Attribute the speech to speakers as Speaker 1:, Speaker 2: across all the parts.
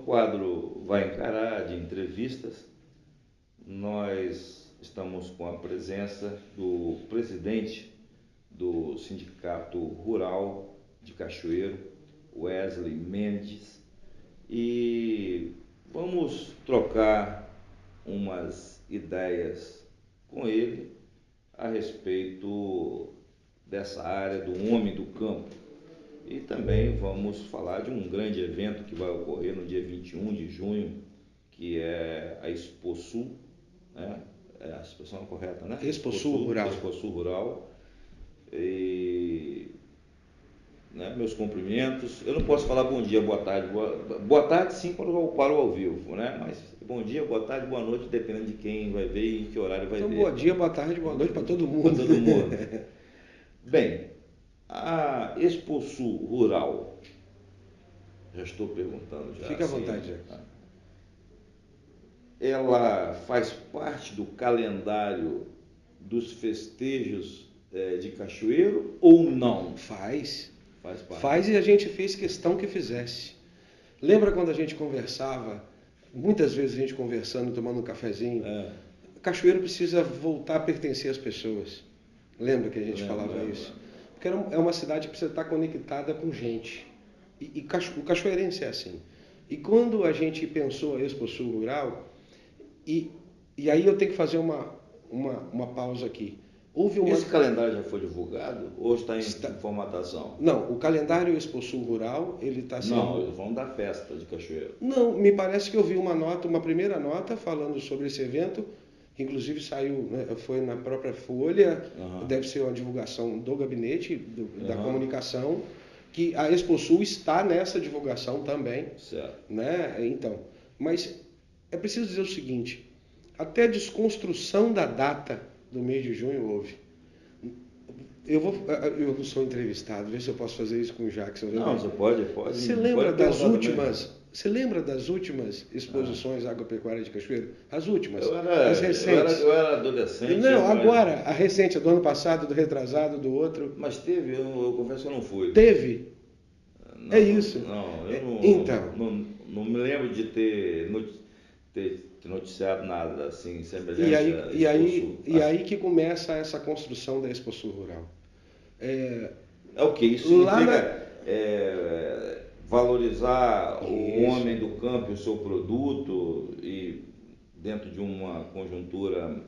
Speaker 1: quadro Vai Encarar, de entrevistas, nós estamos com a presença do presidente do Sindicato Rural de Cachoeiro, Wesley Mendes, e vamos trocar umas ideias com ele a respeito dessa área do homem do campo. E também vamos falar de um grande evento que vai ocorrer no dia 21 de junho, que é a Exposul, né? É a expressão correta, né?
Speaker 2: Exposul Rural.
Speaker 1: Exposul Rural. E, né, meus cumprimentos. Eu não posso falar bom dia, boa tarde. Boa tarde sim quando eu paro ao vivo, né? Mas bom dia, boa tarde, boa noite, dependendo de quem vai ver e em que horário vai ver.
Speaker 2: Então, bom dia, boa tarde, boa noite para todo mundo.
Speaker 1: Para todo mundo. Bem, a Exposul Rural, já estou perguntando já.
Speaker 2: Fique à vontade, Jack.
Speaker 1: Ela faz parte do calendário dos festejos de Cachoeiro ou não?
Speaker 2: Faz
Speaker 1: parte.
Speaker 2: Faz, e a gente fez questão que fizesse. Lembra quando a gente conversava, muitas vezes a gente conversando, tomando um cafezinho? Cachoeiro precisa voltar a pertencer às pessoas. Lembra que a gente falava isso? Porque é uma cidade que precisa estar conectada com gente. E o cachoeirense é assim. E quando a gente pensou a Exposul Rural, e aí eu tenho que fazer uma pausa aqui.
Speaker 1: Esse calendário já foi divulgado ou está em formatação?
Speaker 2: Não, o calendário Exposul Rural, ele está sendo...
Speaker 1: Não, vamos da festa de Cachoeiro.
Speaker 2: Não, me parece que eu vi uma primeira nota falando sobre esse evento, inclusive saiu, né, foi na própria Folha, deve ser uma divulgação do gabinete da comunicação, que a Exposul está nessa divulgação também.
Speaker 1: Certo.
Speaker 2: Né? Então, mas é preciso dizer o seguinte, até a desconstrução da data do mês de junho houve. Eu sou entrevistado, vê se eu posso fazer isso com o Jackson.
Speaker 1: Não, você pode.
Speaker 2: Você lembra das últimas? Você lembra das últimas exposições agropecuária de Cachoeiro? As últimas, as recentes.
Speaker 1: Eu era adolescente.
Speaker 2: Não, agora, a recente, a do ano passado, do retrasado, do outro.
Speaker 1: Mas teve, eu confesso que eu não fui.
Speaker 2: Teve?
Speaker 1: Não,
Speaker 2: é isso.
Speaker 1: Não, eu não,
Speaker 2: então,
Speaker 1: não me lembro de ter noticiado nada assim, semelhante
Speaker 2: e aí que começa essa construção da Exposul Rural.
Speaker 1: É o que? Isso significa valorizar o homem do campo e o seu produto e dentro de uma conjuntura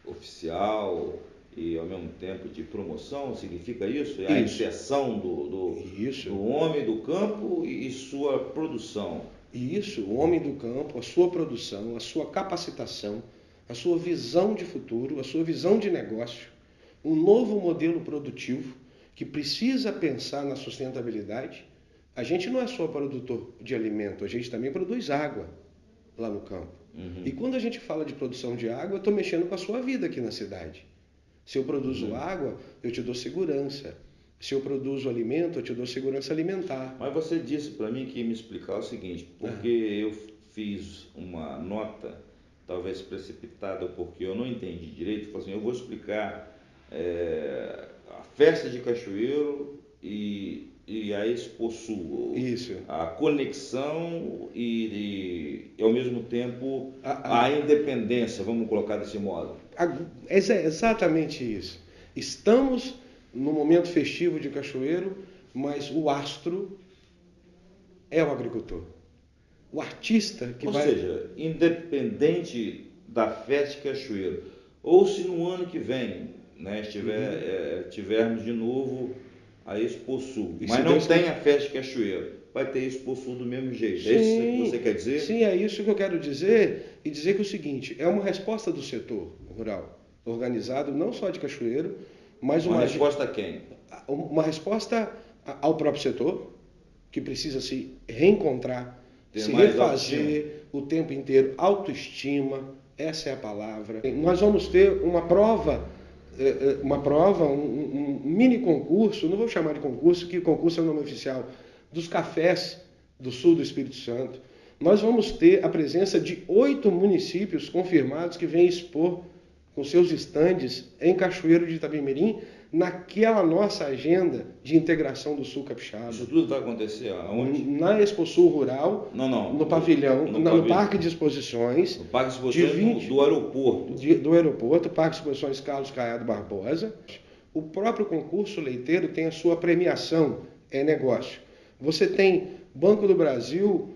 Speaker 1: oficial e ao mesmo tempo de promoção, significa isso? É a inserção do homem do campo e sua produção.
Speaker 2: Isso, o homem do campo, a sua produção, a sua capacitação, a sua visão de futuro, a sua visão de negócio, um novo modelo produtivo que precisa pensar na sustentabilidade. A gente não é só produtor de alimento, a gente também produz água lá no campo. E quando a gente fala de produção de água, eu estou mexendo com a sua vida aqui na cidade. Se eu produzo água, eu te dou segurança. Se eu produzo alimento, eu te dou segurança alimentar.
Speaker 1: Mas você disse para mim que ia me explicar o seguinte, porque eu fiz uma nota, talvez precipitada, porque eu não entendi direito, falei assim, eu vou explicar a festa de Cachoeiro e a Exposul.
Speaker 2: Isso.
Speaker 1: A conexão e ao mesmo tempo a independência, vamos colocar desse modo.
Speaker 2: É exatamente isso. Estamos no momento festivo de Cachoeiro, mas o astro é o agricultor. O artista que vai...
Speaker 1: Ou seja, independente da festa de Cachoeiro, ou se no ano que vem, né, tivermos de novo a Exposul, mas não tem a festa de Cachoeiro, vai ter Exposul do mesmo jeito.
Speaker 2: Sim,
Speaker 1: é isso que você quer dizer?
Speaker 2: Sim, é isso que eu quero dizer, e dizer que é o seguinte, é uma resposta do setor rural, organizado não só de Cachoeiro, mas
Speaker 1: uma resposta a quem?
Speaker 2: Uma resposta ao próprio setor, que precisa se reencontrar, se refazer o tempo inteiro, autoestima, essa é a palavra. Nós vamos ter uma prova, um mini concurso, não vou chamar de concurso, que concurso é o nome oficial, dos cafés do sul do Espírito Santo. Nós vamos ter a presença de 8 municípios confirmados que vêm expor com seus estandes em Cachoeiro de Itapemirim, naquela nossa agenda de integração do Sul Capixaba.
Speaker 1: Isso tudo vai acontecer aonde?
Speaker 2: Na Expo Sul Rural,
Speaker 1: Não.
Speaker 2: no pavilhão, no Parque de Exposições.
Speaker 1: No Parque de Exposições do aeroporto.
Speaker 2: Do aeroporto, Parque de Exposições Carlos Caiado Barbosa. O próprio concurso leiteiro tem a sua premiação, é negócio. Você tem Banco do Brasil,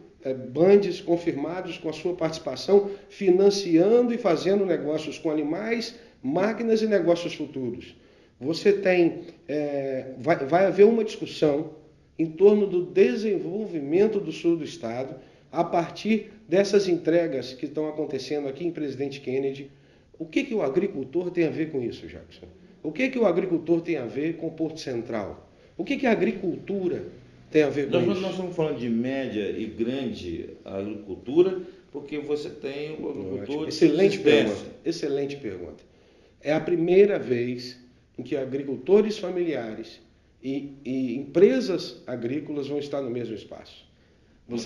Speaker 2: Bandes confirmados com a sua participação, financiando e fazendo negócios com animais, máquinas e negócios futuros. Você tem, vai haver uma discussão em torno do desenvolvimento do sul do estado, a partir dessas entregas que estão acontecendo aqui em Presidente Kennedy. O que o agricultor tem a ver com isso, Jackson? O que o agricultor tem a ver com o Porto Central? O que a agricultura tem a ver com isso?
Speaker 1: Nós estamos falando de média e grande agricultura, porque você tem o agricultor de subsistência.
Speaker 2: Excelente pergunta. É a primeira vez em que agricultores familiares e empresas agrícolas vão estar no mesmo espaço.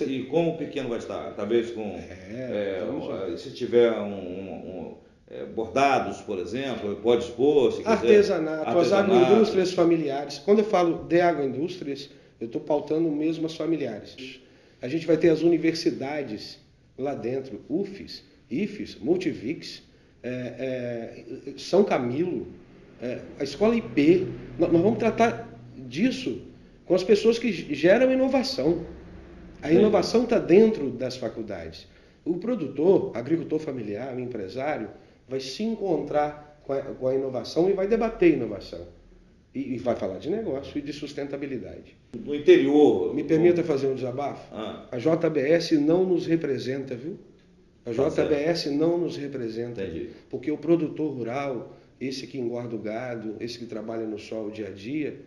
Speaker 1: E como o pequeno vai estar? Talvez com... se tiver bordados, por exemplo, pode expor, se quiser.
Speaker 2: Artesanato, as agroindústrias familiares. Quando eu falo de agroindústrias, eu estou pautando mesmo as familiares. A gente vai ter as universidades lá dentro, UFES, IFES, Multivix, São Camilo, a escola IP. Nós vamos tratar disso com as pessoas que geram inovação. A inovação está dentro das faculdades. O produtor, agricultor familiar, o empresário, vai se encontrar com a inovação e vai debater inovação. E vai falar de negócio e de sustentabilidade.
Speaker 1: No interior...
Speaker 2: Me permita fazer um desabafo?
Speaker 1: A
Speaker 2: JBS não nos representa, viu? A JBS não nos representa.
Speaker 1: Entendi.
Speaker 2: Porque o produtor rural, esse que engorda o gado, esse que trabalha no sol dia a dia,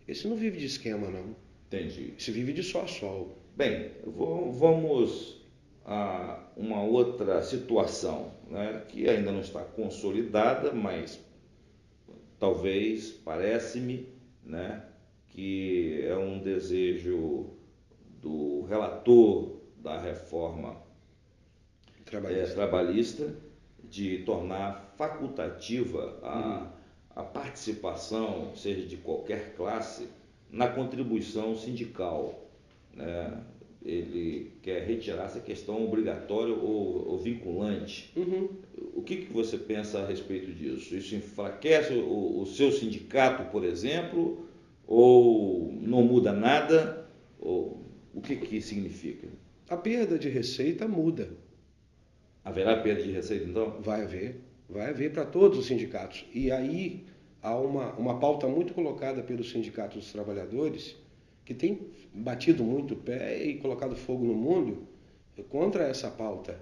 Speaker 2: esse não vive de esquema, não.
Speaker 1: Entendi.
Speaker 2: Esse vive de sol a sol.
Speaker 1: Bem, vamos a uma outra situação, né, que ainda não está consolidada, mas talvez, parece-me, né, que é um desejo do relator da reforma trabalhista de tornar facultativa a participação, seja de qualquer classe, na contribuição sindical, né? Ele quer retirar essa questão obrigatória ou vinculante. O que você pensa a respeito disso? Isso enfraquece o seu sindicato, por exemplo, ou não muda nada? Ou o que significa?
Speaker 2: A perda de receita muda.
Speaker 1: Haverá perda de receita, então?
Speaker 2: Vai haver para todos os sindicatos. E aí há uma pauta muito colocada pelos sindicatos dos trabalhadores, que tem batido muito o pé e colocado fogo no mundo contra essa pauta.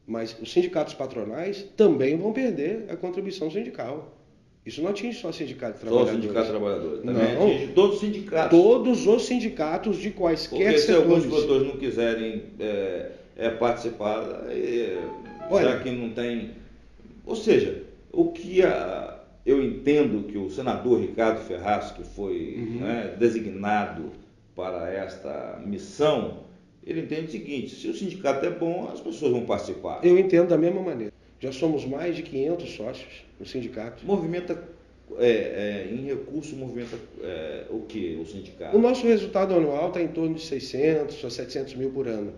Speaker 2: Mas os sindicatos patronais também vão perder a contribuição sindical. Isso não atinge só o sindicato de trabalhadores.
Speaker 1: Só o sindicato de trabalhadores. Também
Speaker 2: não,
Speaker 1: atinge todos os sindicatos.
Speaker 2: Todos os sindicatos de quaisquer
Speaker 1: Porque se
Speaker 2: setores.
Speaker 1: alguns produtores não quiserem participar, já que não tem... Ou seja, o que eu entendo que o senador Ricardo Ferraz, que foi designado para esta missão, ele entende o seguinte: se o sindicato é bom, as pessoas vão participar.
Speaker 2: Eu entendo da mesma maneira. Já somos mais de 500 sócios no sindicato.
Speaker 1: Movimenta, em recurso, movimenta o que o sindicato?
Speaker 2: O nosso resultado anual está em torno de 600 a 700 mil por ano.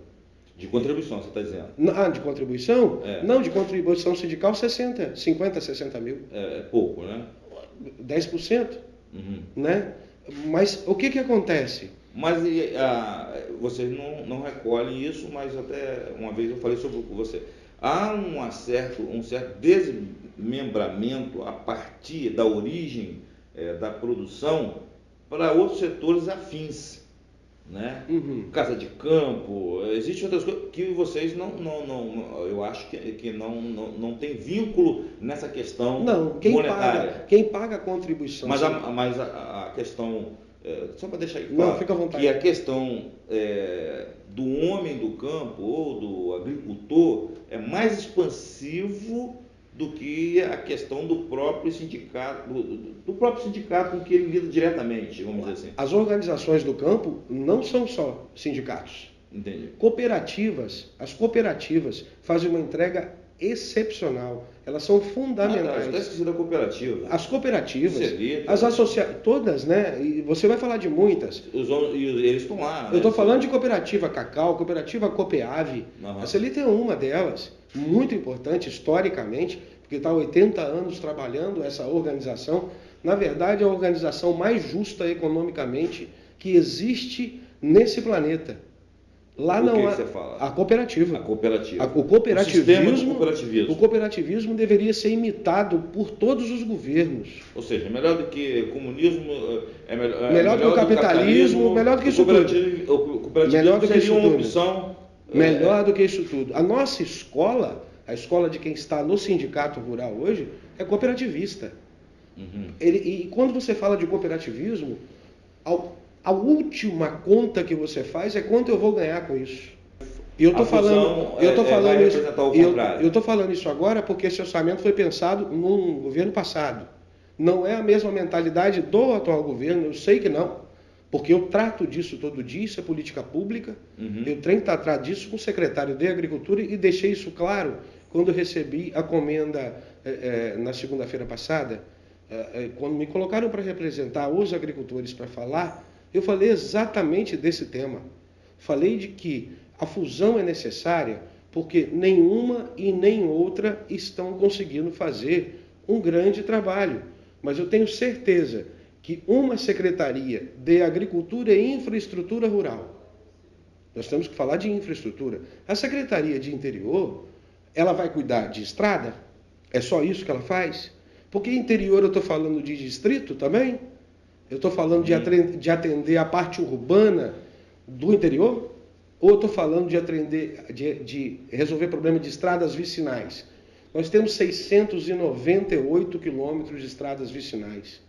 Speaker 1: De contribuição, você está dizendo?
Speaker 2: De contribuição? Não, de contribuição sindical, 50, 60 mil.
Speaker 1: É pouco, né?
Speaker 2: 10%. Né? Mas o que acontece?
Speaker 1: Mas vocês não recolhem isso, mas até uma vez eu falei sobre você. Há um certo desmembramento a partir da origem da produção para outros setores afins, né? Casa de campo, existem outras coisas que vocês eu acho que não tem vínculo nessa questão monetária.
Speaker 2: Quem paga a contribuição.
Speaker 1: Mas a questão, só para deixar claro,
Speaker 2: não, fica à vontade.
Speaker 1: Que a questão do homem do campo ou do agricultor é mais expansivo do que a questão do próprio sindicato, do próprio sindicato com que ele lida diretamente, vamos dizer assim.
Speaker 2: As organizações do campo não são só sindicatos.
Speaker 1: Entendi.
Speaker 2: As cooperativas fazem uma entrega excepcional. Elas são
Speaker 1: Ah,
Speaker 2: fundamentais.
Speaker 1: está esquecido da cooperativa.
Speaker 2: As cooperativas,
Speaker 1: Celita.
Speaker 2: as associações, todas, né? E você vai falar de muitas.
Speaker 1: Eles estão lá.
Speaker 2: Eu estou falando de cooperativa Cacau, cooperativa Copeave.
Speaker 1: Uhum.
Speaker 2: A Celita é uma delas, muito importante historicamente, porque está há 80 anos trabalhando essa organização. Na verdade, é a organização mais justa economicamente que existe nesse planeta. Lá não há.
Speaker 1: Você fala?
Speaker 2: A cooperativa.
Speaker 1: A cooperativa.
Speaker 2: O
Speaker 1: sistema do cooperativismo.
Speaker 2: O cooperativismo deveria ser imitado por todos os governos.
Speaker 1: Ou seja, melhor do que comunismo,
Speaker 2: melhor do que o capitalismo, melhor do que isso tudo.
Speaker 1: O cooperativismo
Speaker 2: melhor do que
Speaker 1: seria
Speaker 2: isso
Speaker 1: uma
Speaker 2: tudo.
Speaker 1: opção.
Speaker 2: Melhor do que isso tudo. A nossa escola, a escola de quem está no sindicato rural hoje, é cooperativista.
Speaker 1: Uhum.
Speaker 2: E quando você fala de cooperativismo, a última conta que você faz é quanto eu vou ganhar com isso. E eu estou falando isso agora porque esse orçamento foi pensado num governo passado. Não é a mesma mentalidade do atual governo, eu sei que não. Porque eu trato disso todo dia, isso é política pública.
Speaker 1: Uhum.
Speaker 2: Eu tenho que tratar disso com o secretário de Agricultura e deixei isso claro quando eu recebi a comenda na segunda-feira passada. Quando me colocaram para representar os agricultores para falar, eu falei exatamente desse tema. Falei de que a fusão é necessária porque nenhuma e nem outra estão conseguindo fazer um grande trabalho. Mas eu tenho certeza que uma Secretaria de Agricultura e Infraestrutura Rural, nós temos que falar de infraestrutura, a Secretaria de Interior, ela vai cuidar de estrada? É só isso que ela faz? Porque interior eu estou falando de distrito também? Eu estou falando de atender a parte urbana do interior? Ou eu estou falando de resolver problema de estradas vicinais? Nós temos 698 quilômetros de estradas vicinais.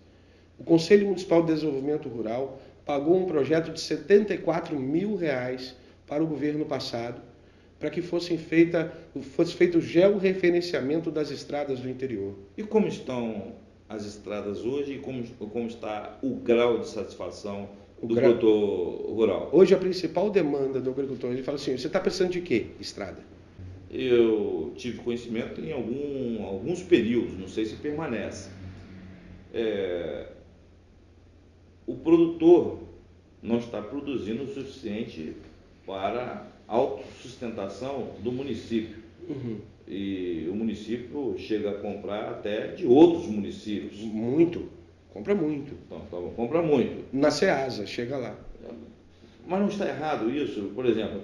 Speaker 2: O Conselho Municipal de Desenvolvimento Rural pagou um projeto de R$74 mil para o governo passado, para que fosse feito o georreferenciamento das estradas do interior.
Speaker 1: E como estão as estradas hoje e como está o grau de satisfação do produtor rural?
Speaker 2: Hoje a principal demanda do agricultor, ele fala assim, você está precisando de quê? Estrada.
Speaker 1: Eu tive conhecimento em alguns períodos, não sei se permanece. O produtor não está produzindo o suficiente para a autossustentação do município.
Speaker 2: Uhum.
Speaker 1: E o município chega a comprar até de outros municípios.
Speaker 2: Muito. Compra muito.
Speaker 1: Então, compra muito.
Speaker 2: Na Ceasa, chega lá.
Speaker 1: Mas não está errado isso? Por exemplo,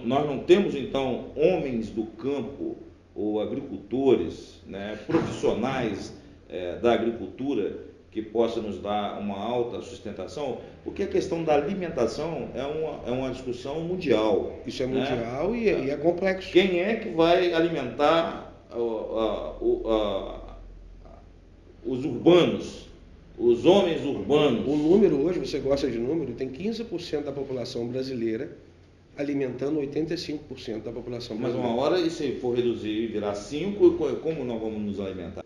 Speaker 1: nós não temos, então, homens do campo ou agricultores, né, profissionais da agricultura que possa nos dar uma alta sustentação, porque a questão da alimentação é uma discussão mundial.
Speaker 2: Isso é mundial, né? E é complexo.
Speaker 1: Quem é que vai alimentar os urbanos, os homens urbanos?
Speaker 2: O número hoje, você gosta de número, tem 15% da população brasileira alimentando 85% da população brasileira.
Speaker 1: Mas uma hora, e se for reduzir e virar 5, como nós vamos nos alimentar?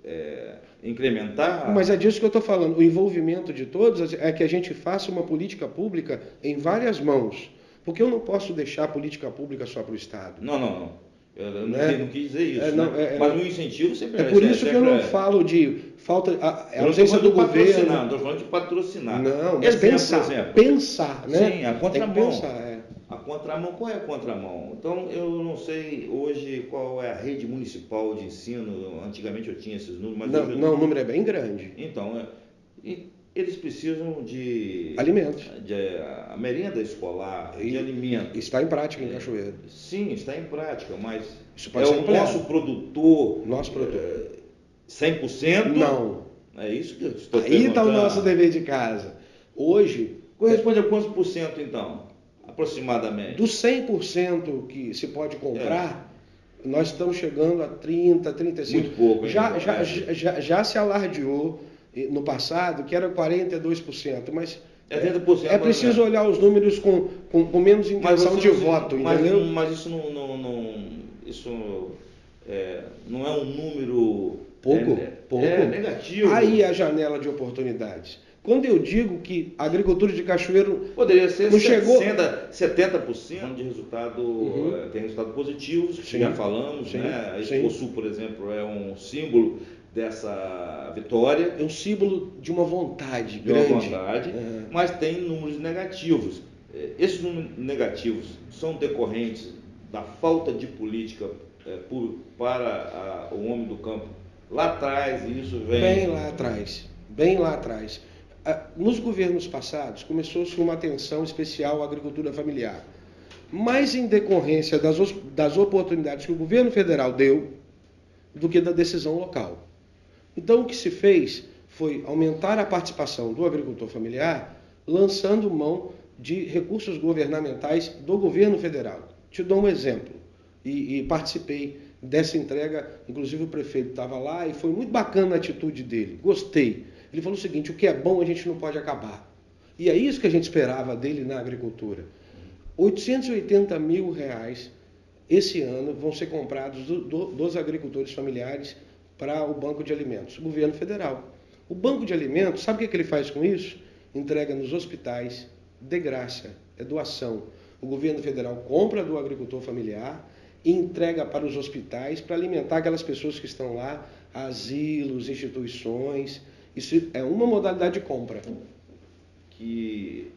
Speaker 1: Incrementar?
Speaker 2: Mas é disso que eu estou falando. O envolvimento de todos é que a gente faça uma política pública em várias mãos. Porque eu não posso deixar a política pública só para o Estado.
Speaker 1: Não. Eu não quis dizer isso. Mas um incentivo sempre
Speaker 2: é por isso que eu não falo de falta, a ausência do governo.
Speaker 1: Não estou falando de patrocinar.
Speaker 2: Não, mas pensar, né?
Speaker 1: Sim, a contramão.
Speaker 2: Pensar,
Speaker 1: A contramão, qual é a contramão? Então, eu não sei hoje qual é a rede municipal de ensino. Antigamente eu tinha esses números, mas hoje
Speaker 2: o número é bem grande.
Speaker 1: Então, eles precisam de
Speaker 2: alimentos,
Speaker 1: a merenda escolar, de alimentos.
Speaker 2: Está em prática em Cachoeiro.
Speaker 1: Sim, está em prática, mas
Speaker 2: isso pode ser
Speaker 1: o nosso produtor. 100%?
Speaker 2: Não.
Speaker 1: É isso que eu estou
Speaker 2: perguntando. Aí está o nosso dever de casa. Hoje
Speaker 1: corresponde a quantos por cento então? Aproximadamente.
Speaker 2: Dos 100% que se pode comprar, nós estamos chegando a 30%, 35%.
Speaker 1: Muito pouco.
Speaker 2: Já se alardeou no passado que era 42%, mas
Speaker 1: 30%,
Speaker 2: é preciso olhar os números com menos intenção de voto, entendeu?
Speaker 1: Mas isso não é um número
Speaker 2: Pouco.
Speaker 1: É negativo.
Speaker 2: Aí a janela de oportunidades. Quando eu digo que a agricultura de Cachoeiro
Speaker 1: poderia ser
Speaker 2: não chegou
Speaker 1: 70% de resultado, tem resultados positivos, que já falamos, né? A Exposul, por exemplo, é um símbolo dessa vitória.
Speaker 2: É um símbolo de uma vontade grande.
Speaker 1: Mas tem números negativos. Esses números negativos são decorrentes da falta de política para o homem do campo lá atrás, e isso vem...
Speaker 2: Bem lá atrás. Nos governos passados, começou-se uma atenção especial à agricultura familiar, mais em decorrência das oportunidades que o governo federal deu do que da decisão local. Então, o que se fez foi aumentar a participação do agricultor familiar, lançando mão de recursos governamentais do governo federal. Te dou um exemplo, e participei dessa entrega, inclusive o prefeito estava lá, e foi muito bacana a atitude dele, gostei. Ele falou o seguinte: o que é bom a gente não pode acabar. E é isso que a gente esperava dele na agricultura. 880 mil reais esse ano vão ser comprados dos agricultores familiares para o Banco de Alimentos, o governo federal. O Banco de Alimentos, sabe o que ele faz com isso? Entrega nos hospitais, de graça, é doação. O governo federal compra do agricultor familiar e entrega para os hospitais para alimentar aquelas pessoas que estão lá, asilos, instituições. Isso é uma modalidade de compra.
Speaker 1: Que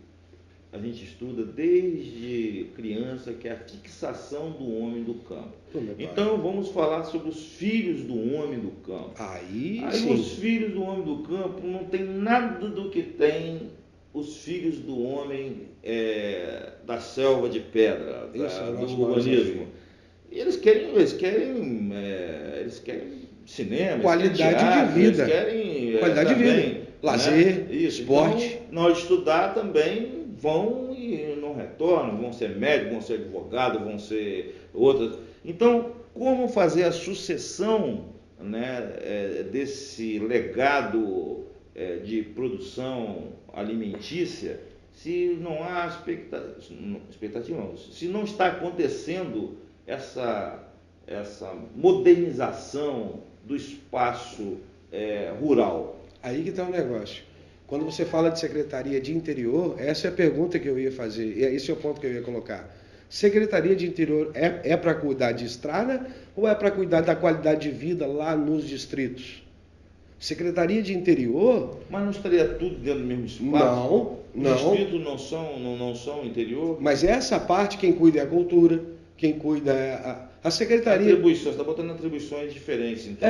Speaker 1: a gente estuda desde criança, que é a fixação do homem do campo. Então vamos falar sobre os filhos do homem do campo.
Speaker 2: Aí
Speaker 1: os filhos do homem do campo não tem nada do que tem os filhos do homem da selva de pedra, do urbanismo. Eles querem cinema,
Speaker 2: qualidade de vida, qualidade de vida, lazer, esporte.
Speaker 1: Então, na hora de estudar também vão e não retornam, vão ser médicos, vão ser advogados, vão ser outras. Então, como fazer a sucessão, né, desse legado de produção alimentícia, se não há expectativa, não, se não está acontecendo essa modernização do espaço rural?
Speaker 2: Aí que está o negócio. Quando você fala de Secretaria de Interior, essa é a pergunta que eu ia fazer, e esse é o ponto que eu ia colocar. Secretaria de Interior é para cuidar de estrada ou é para cuidar da qualidade de vida lá nos distritos? Secretaria de Interior...
Speaker 1: Mas não estaria tudo dentro do mesmo espaço?
Speaker 2: Não.
Speaker 1: Os distritos não são interior?
Speaker 2: Mas essa parte quem cuida é a cultura, quem cuida é a secretaria...
Speaker 1: Atribuições, você está botando atribuições diferentes, então.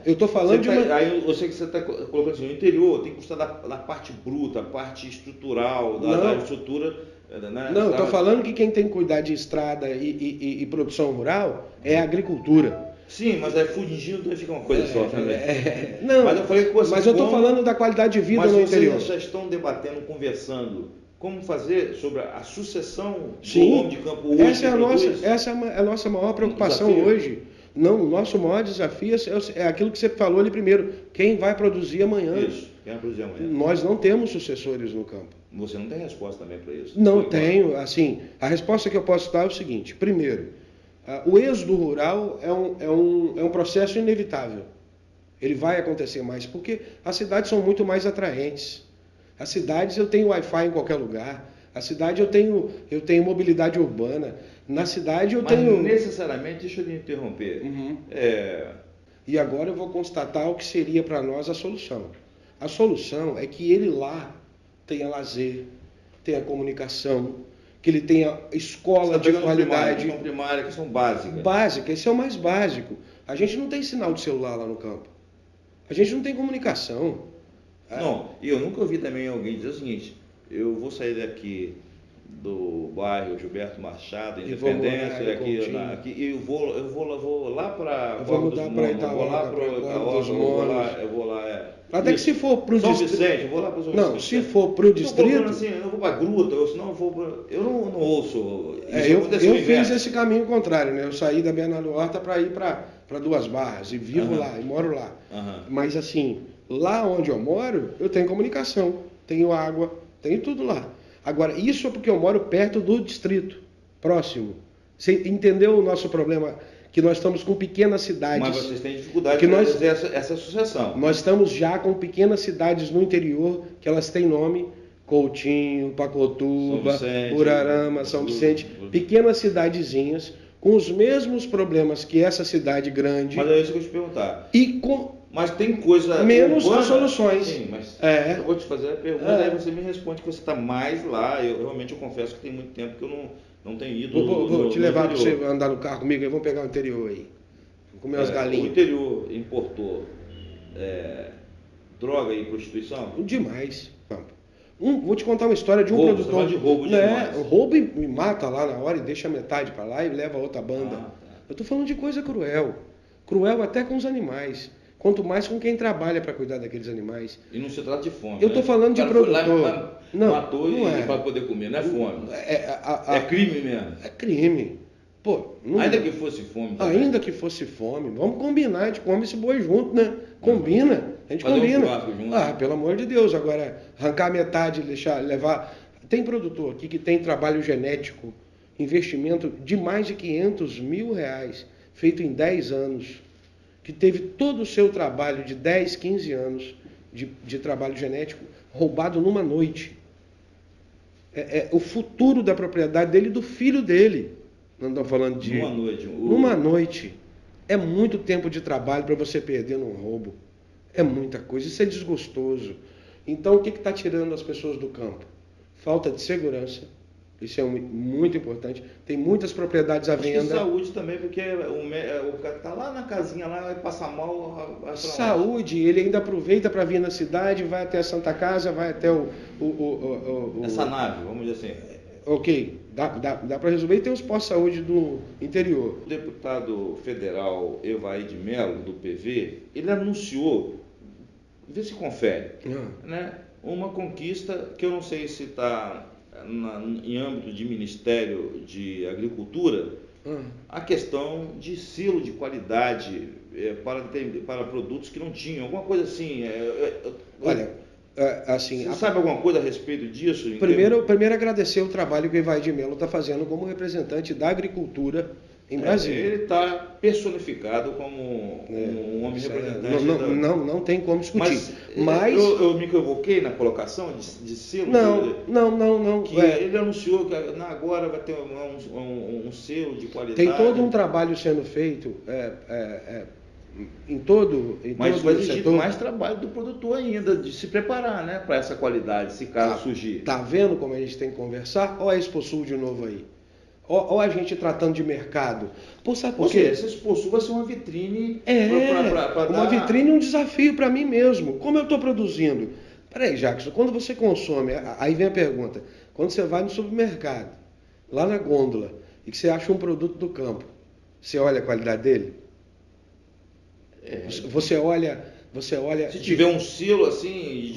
Speaker 2: Eu estou falando
Speaker 1: Aí eu sei que você está colocando assim, o interior tem que custar da parte bruta, a parte estrutural, da estrutura... Né?
Speaker 2: Não, eu estou falando que quem tem que cuidar de estrada e produção rural é a agricultura.
Speaker 1: Sim, mas fundindo também fica uma coisa só também.
Speaker 2: Não,
Speaker 1: mas eu falei que você,
Speaker 2: mas eu estou falando da qualidade de vida no interior.
Speaker 1: Mas vocês já estão debatendo, conversando, como fazer sobre a sucessão do homem de campo hoje?
Speaker 2: Essa é a nossa maior preocupação hoje. Não, o nosso maior desafio é aquilo que você falou ali primeiro. Quem vai produzir amanhã?
Speaker 1: Isso, quem vai produzir amanhã.
Speaker 2: Nós não temos sucessores no campo.
Speaker 1: Você não tem resposta também para isso?
Speaker 2: Não tenho. Assim, a resposta que eu posso dar é o seguinte. Primeiro, o êxodo rural é um processo inevitável. Ele vai acontecer mais, porque as cidades são muito mais atraentes. As cidades eu tenho Wi-Fi em qualquer lugar. A cidade eu tenho mobilidade urbana. Na cidade eu tenho...
Speaker 1: Mas necessariamente, deixa eu lhe interromper.
Speaker 2: E agora eu vou constatar o que seria para nós a solução. A solução é que ele lá tenha lazer, tenha comunicação, que ele tenha escola de qualidade.
Speaker 1: Questão primária, questão básica.
Speaker 2: Básica, esse é o mais básico. A gente não tem sinal de celular lá no campo. A gente não tem comunicação.
Speaker 1: Não, e eu nunca ouvi também alguém dizer o seguinte: eu vou sair daqui do bairro Gilberto Machado, Independência, aqui e eu vou lá para
Speaker 2: vou lá para
Speaker 1: eu vou lá.
Speaker 2: Até que se for para o
Speaker 1: distrito, eu vou lá para o São
Speaker 2: Vicente. Não, se for para o distrito...
Speaker 1: Assim, eu vou para a gruta, eu não ouço.
Speaker 2: Eu fiz esse caminho contrário, né? Eu saí da Bernardo Horta para ir para Duas Barras, e vivo lá, e moro lá. Mas assim, lá onde eu moro, eu tenho comunicação, tenho água, tenho tudo lá. Agora, isso é porque eu moro perto do distrito, próximo. Você entendeu o nosso problema? que nós estamos com pequenas cidades.
Speaker 1: Mas vocês têm dificuldade
Speaker 2: que
Speaker 1: de
Speaker 2: nós,
Speaker 1: fazer essa associação.
Speaker 2: Nós estamos já com pequenas cidades no interior que elas têm nome: Coutinho, Pacotuba, Burarama, São Vicente. Pequenas cidadezinhas com os mesmos problemas que essa cidade grande.
Speaker 1: Mas é isso que eu te perguntar. Mas tem coisa
Speaker 2: menos urbana, soluções.
Speaker 1: Sim, mas eu vou te fazer a pergunta, aí você me responde que você está mais lá. Eu realmente confesso que tem muito tempo que eu não tenho ido.
Speaker 2: Vou te levar para você andar no carro comigo, aí vamos pegar o interior aí. Vamos comer umas galinhas.
Speaker 1: O interior importou droga e prostituição?
Speaker 2: Demais, Pampa. Vou te contar uma história de um
Speaker 1: roubo,
Speaker 2: produtor.
Speaker 1: De roubo demais.
Speaker 2: Rouba e mata lá na hora e deixa metade para lá e leva a outra banda.
Speaker 1: Tá.
Speaker 2: Eu estou falando de coisa cruel. Cruel até com os animais. Quanto mais com quem trabalha para cuidar daqueles animais.
Speaker 1: E não se trata de fome.
Speaker 2: Eu estou falando de produtor.
Speaker 1: Matou para poder comer, não é fome. É crime mesmo.
Speaker 2: É crime. Pô,
Speaker 1: ainda que fosse fome. Também.
Speaker 2: Ainda que fosse fome. Vamos combinar, a gente come esse boi junto, né? Combina. A gente combina.
Speaker 1: Junto.
Speaker 2: Pelo amor de Deus. Agora, arrancar metade, levar. Tem produtor aqui que tem trabalho genético, investimento de mais de R$500 mil, feito em 10 anos, que teve todo o seu trabalho de 10, 15 anos de trabalho genético roubado numa noite. É o futuro da propriedade dele e do filho dele. Não estamos falando de...
Speaker 1: Numa noite.
Speaker 2: Numa noite. É muito tempo de trabalho para você perder num roubo. É muita coisa. Isso é desgostoso. Então, o que está tirando as pessoas do campo? Falta de segurança. Isso é muito importante. Tem muitas propriedades à venda.
Speaker 1: E saúde também, porque o cara está lá na casinha, lá vai passar mal.
Speaker 2: Saúde, ele ainda aproveita para vir na cidade, vai até a Santa Casa, vai até
Speaker 1: essa nave, vamos dizer assim.
Speaker 2: Ok, dá para resolver. E tem os pós-saúde do interior.
Speaker 1: O deputado federal Evaí de Mello, do PV, ele anunciou, vê se confere, né, uma conquista que eu não sei se está em âmbito de Ministério de Agricultura, a questão de selo de qualidade para produtos que não tinham, alguma coisa assim.
Speaker 2: Olha, assim,
Speaker 1: você sabe alguma coisa a respeito disso?
Speaker 2: Primeiro agradecer o trabalho que o Evaí de Mello está fazendo como representante da agricultura em Brasília.
Speaker 1: Ele está personificado como um homem representante.
Speaker 2: Não tem como discutir. Mas
Speaker 1: eu me equivoquei na colocação de selo?
Speaker 2: Não.
Speaker 1: Ele anunciou que agora vai ter um selo de qualidade.
Speaker 2: Tem todo um trabalho sendo feito em todo
Speaker 1: vai exigir mais trabalho do produtor ainda, de se preparar, né, para essa qualidade, se caso surgir.
Speaker 2: Tá vendo como a gente tem que conversar? Olha a Exposul de novo aí. Ou a gente tratando de mercado. Sabe por quê?
Speaker 1: Essa Exposul vai ser uma vitrine.
Speaker 2: Uma vitrine e um desafio para mim mesmo. Como eu estou produzindo? Peraí, Jackson, quando você consome, aí vem a pergunta. Quando você vai no supermercado, lá na gôndola, e que você acha um produto do campo, você olha a qualidade dele? Você olha...
Speaker 1: Se tiver um selo assim...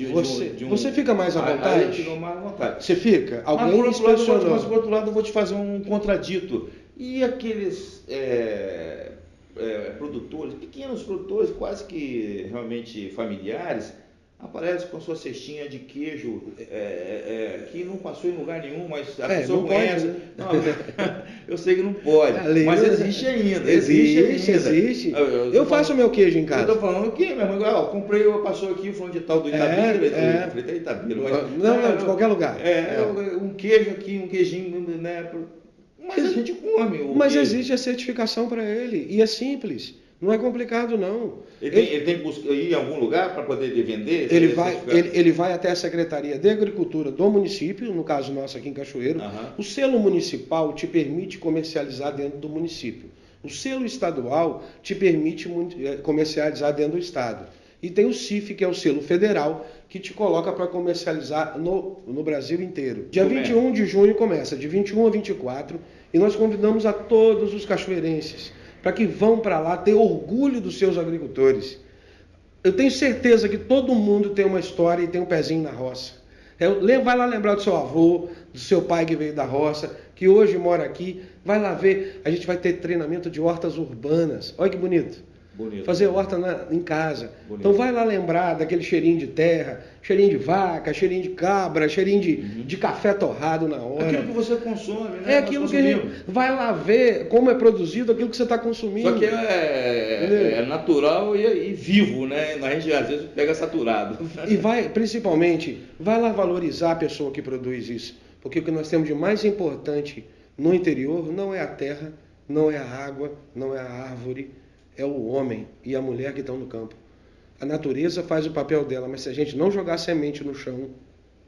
Speaker 2: Você fica mais à vontade?
Speaker 1: Eu fico mais à vontade.
Speaker 2: Você fica? Alguém
Speaker 1: mas por outro lado, eu vou te fazer um contradito. E aqueles produtores, pequenos produtores, quase que realmente familiares, aparecem com sua cestinha de queijo que não passou em lugar nenhum, mas a pessoa conhece.
Speaker 2: Pode, né?
Speaker 1: Não, eu sei que não pode, mas existe ainda.
Speaker 2: Existe. Eu faço meu queijo em casa.
Speaker 1: Eu estou falando que minha mãe, comprei, passou aqui, falando de tal do Itabira. Eu falei, Itabira.
Speaker 2: Não, de qualquer lugar.
Speaker 1: Um queijo aqui, um queijinho, né? Mas a gente come.
Speaker 2: Mas existe a certificação para ele, e é simples. Não é complicado, não.
Speaker 1: Ele tem que ir em algum lugar para poder vender?
Speaker 2: Ele vai até a Secretaria de Agricultura do município, no caso nosso aqui em Cachoeiro. O selo municipal te permite comercializar dentro do município. O selo estadual te permite comercializar dentro do estado. E tem o CIF, que é o selo federal, que te coloca para comercializar no Brasil inteiro. Dia 21 de junho começa, de 21 a 24, e nós convidamos a todos os cachoeirenses para que vão para lá ter orgulho dos seus agricultores. Eu tenho certeza que todo mundo tem uma história e tem um pezinho na roça. Vai lá lembrar do seu avô, do seu pai que veio da roça, que hoje mora aqui. Vai lá ver, a gente vai ter treinamento de hortas urbanas. Olha que bonito.
Speaker 1: Bonito.
Speaker 2: Fazer horta em casa.
Speaker 1: Bonito.
Speaker 2: Então vai lá lembrar daquele cheirinho de terra, cheirinho de vaca, cheirinho de cabra, cheirinho de café torrado na hora.
Speaker 1: Aquilo que você consome, né?
Speaker 2: É aquilo que a gente vai lá ver como é produzido aquilo que você está consumindo.
Speaker 1: Só que é natural e vivo, né? A gente às vezes pega saturado.
Speaker 2: E principalmente, vai lá valorizar a pessoa que produz isso. Porque o que nós temos de mais importante no interior não é a terra, não é a água, não é a árvore, é o homem e a mulher que estão no campo. A natureza faz o papel dela, mas se a gente não jogar semente no chão,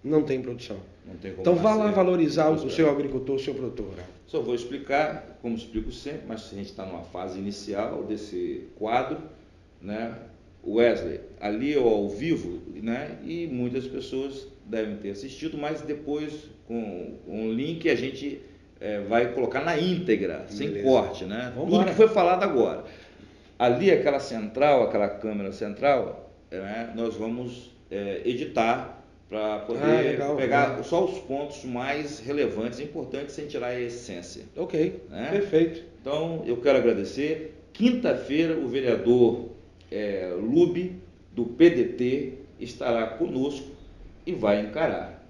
Speaker 2: não tem produção.
Speaker 1: Não tem como
Speaker 2: então vá lá valorizar o
Speaker 1: seu
Speaker 2: seu agricultor, o seu produtor rural.
Speaker 1: Só vou explicar, como explico sempre, mas a gente está numa fase inicial desse quadro, né? Wesley, ali ao vivo, né? E muitas pessoas devem ter assistido, mas depois com um link a gente vai colocar na íntegra, sem corte, né? Tudo que foi falado agora. Ali, aquela central, aquela câmera central, nós vamos editar para poder pegar só os pontos mais relevantes, importantes, sem tirar a essência.
Speaker 2: Ok,
Speaker 1: né?
Speaker 2: Perfeito.
Speaker 1: Então, eu quero agradecer. Quinta-feira, o vereador Lube, do PDT, estará conosco e vai encarar.